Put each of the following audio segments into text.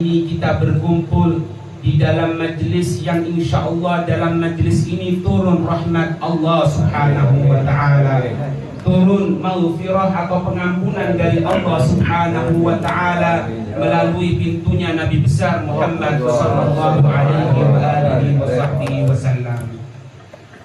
Kita berkumpul di dalam majlis yang insya Allah dalam majlis ini turun rahmat Allah Subhanahu wa Ta'ala, turun maghfirah atau pengampunan dari Allah Subhanahu wa Ta'ala melalui pintunya Nabi besar Muhammad sallallahu alaihi wasallam.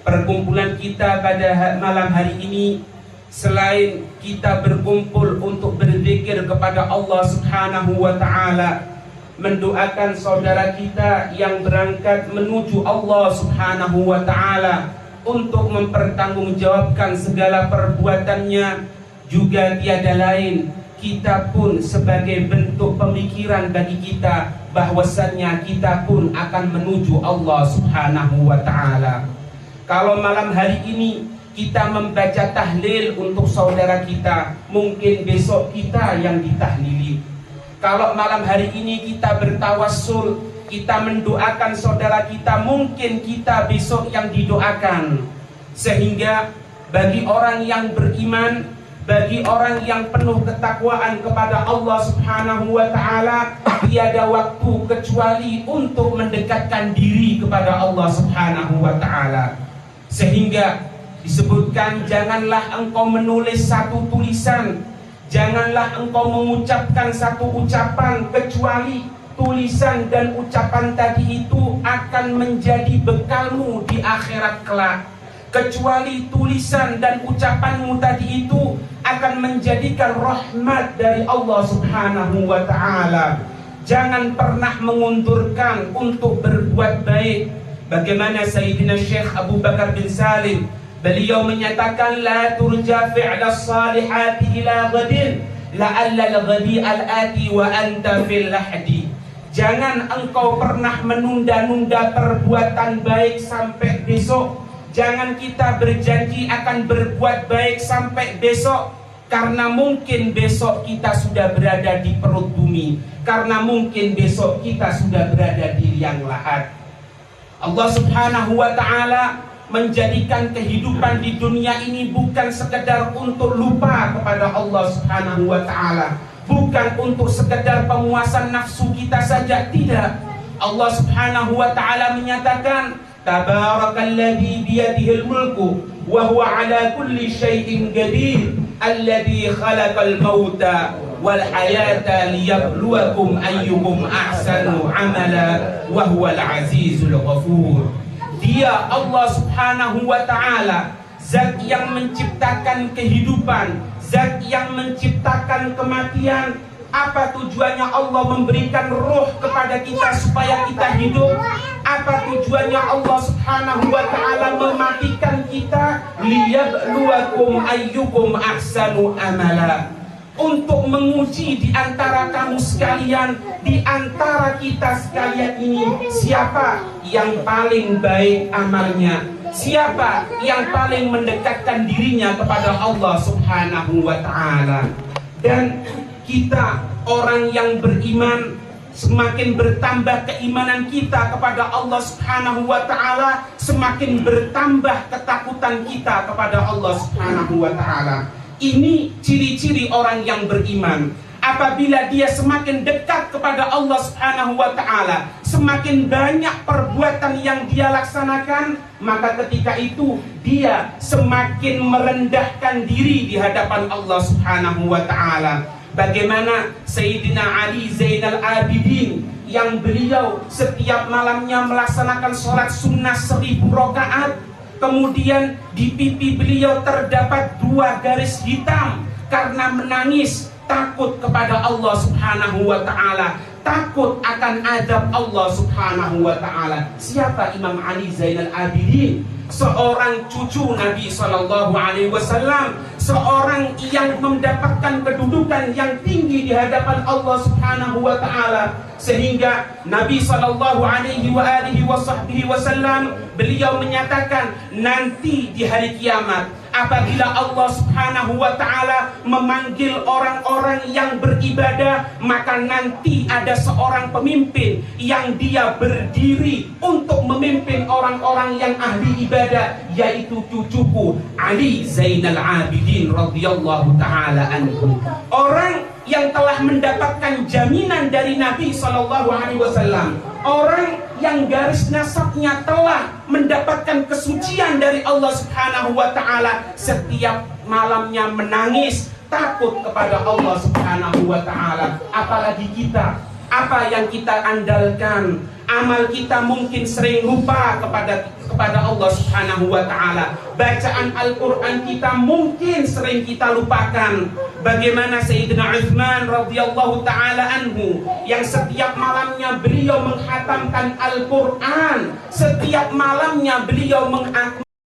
Perkumpulan kita pada malam hari ini, selain kita berkumpul untuk berzikir kepada Allah Subhanahu wa Ta'ala, mendoakan saudara kita yang berangkat menuju Allah Subhanahu wa Ta'ala untuk mempertanggungjawabkan segala perbuatannya, juga tiada lain kita pun sebagai bentuk pemikiran bagi kita bahwasannya kita pun akan menuju Allah Subhanahu wa Ta'ala. Kalau malam hari ini kita membaca tahlil untuk saudara kita, mungkin besok kita yang ditahlili. Kalau malam hari ini kita bertawassul, kita mendoakan saudara kita, mungkin kita besok yang didoakan. Sehingga bagi orang yang beriman, bagi orang yang penuh ketakwaan kepada Allah Subhanahu wa Ta'ala, tiada waktu kecuali untuk mendekatkan diri kepada Allah Subhanahu wa Ta'ala. Sehingga disebutkan, janganlah engkau menulis satu tulisan, janganlah engkau mengucapkan satu ucapan kecuali tulisan dan ucapan tadi itu akan menjadi bekalmu di akhirat kelak. Kecuali tulisan dan ucapanmu tadi itu akan menjadikan rahmat dari Allah Subhanahu wa Ta'ala. Jangan pernah mengundurkan untuk berbuat baik. Bagaimana Sayyidina Syekh Abu Bakar bin Salim, beliau menyatakan, la turja fi'la salihati ila ghadin la'alla al-ghadi al-ati wa anta fil lahdi. Jangan engkau pernah menunda-nunda perbuatan baik sampai besok. Jangan kita berjanji akan berbuat baik sampai besok, karena mungkin besok kita sudah berada di perut bumi, karena mungkin besok kita sudah berada di liang lahat. Allah Subhanahu wa Ta'ala menjadikan kehidupan di dunia ini bukan sekedar untuk lupa kepada Allah Subhanahu wa Ta'ala, bukan untuk sekedar pemuasan nafsu kita saja, tidak. Allah Subhanahu wa Ta'ala menyatakan, tabarakalladzi biyadihil mulku wa huwa ala kulli syai'in qadir alladzi khalaqal mauta wal hayata liyabluwakum ayyukum ahsanu amala wa huwal azizul ghafur. Dia Allah Subhanahu wa Ta'ala, zat yang menciptakan kehidupan, zat yang menciptakan kematian. Apa tujuannya Allah memberikan roh kepada kita supaya kita hidup? Apa tujuannya Allah Subhanahu wa Ta'ala mematikan kita? Liyabluwakum ayyukum ahsanu amala. Untuk menguji di antara kamu sekalian, di antara kita sekalian ini, siapa yang paling baik amalnya, siapa yang paling mendekatkan dirinya kepada Allah Subhanahu wa Ta'ala. Dan kita orang yang beriman, semakin bertambah keimanan kita kepada Allah Subhanahu wa Ta'ala, semakin bertambah ketakutan kita kepada Allah Subhanahu wa Ta'ala. Ini ciri-ciri orang yang beriman. Apabila dia semakin dekat kepada Allah Subhanahu wa Ta'ala, semakin banyak perbuatan yang dia laksanakan, maka ketika itu dia semakin merendahkan diri di hadapan Allah Subhanahu wa Ta'ala. Bagaimana Sayyidina Ali Zainal Abidin, yang beliau setiap malamnya melaksanakan sholat sunnah 1000 rakaat, kemudian di pipi beliau terdapat 2 garis hitam karena menangis, takut kepada Allah Subhanahu wa Ta'ala, takut akan azab Allah Subhanahu wa Ta'ala. Siapa Imam Ali Zainal Abidin? Seorang cucu Nabi Sallallahu Alaihi Wasallam, seorang yang mendapatkan kedudukan yang tinggi di hadapan Allah Subhanahu wa Ta'ala, sehingga Nabi Sallallahu Alaihi Wasallam beliau menyatakan, nanti di hari kiamat apabila Allah Subhanahu wa Ta'ala memanggil orang-orang yang beribadah, maka nanti ada seorang pemimpin yang dia berdiri untuk memimpin orang-orang yang ahli ibadah, yaitu cucuku Ali Zainal Abidin radhiyallahu ta'ala anhu. Orang yang telah mendapatkan jaminan dari Nabi SAW. Orang yang garis nasabnya telah mendapatkan kesucian dari Allah Subhanahu wa Ta'ala, setiap malamnya menangis takut kepada Allah Subhanahu wa Ta'ala. Apalagi kita, apa yang kita andalkan? Amal kita mungkin sering lupa kepada Allah Subhanahu wa Ta'ala. Bacaan Al-Quran kita mungkin sering kita lupakan. Bagaimana Sayyidina Utsman radhiyallahu ta'ala anhu, yang setiap malamnya beliau menghatamkan Al-Quran, setiap malamnya beliau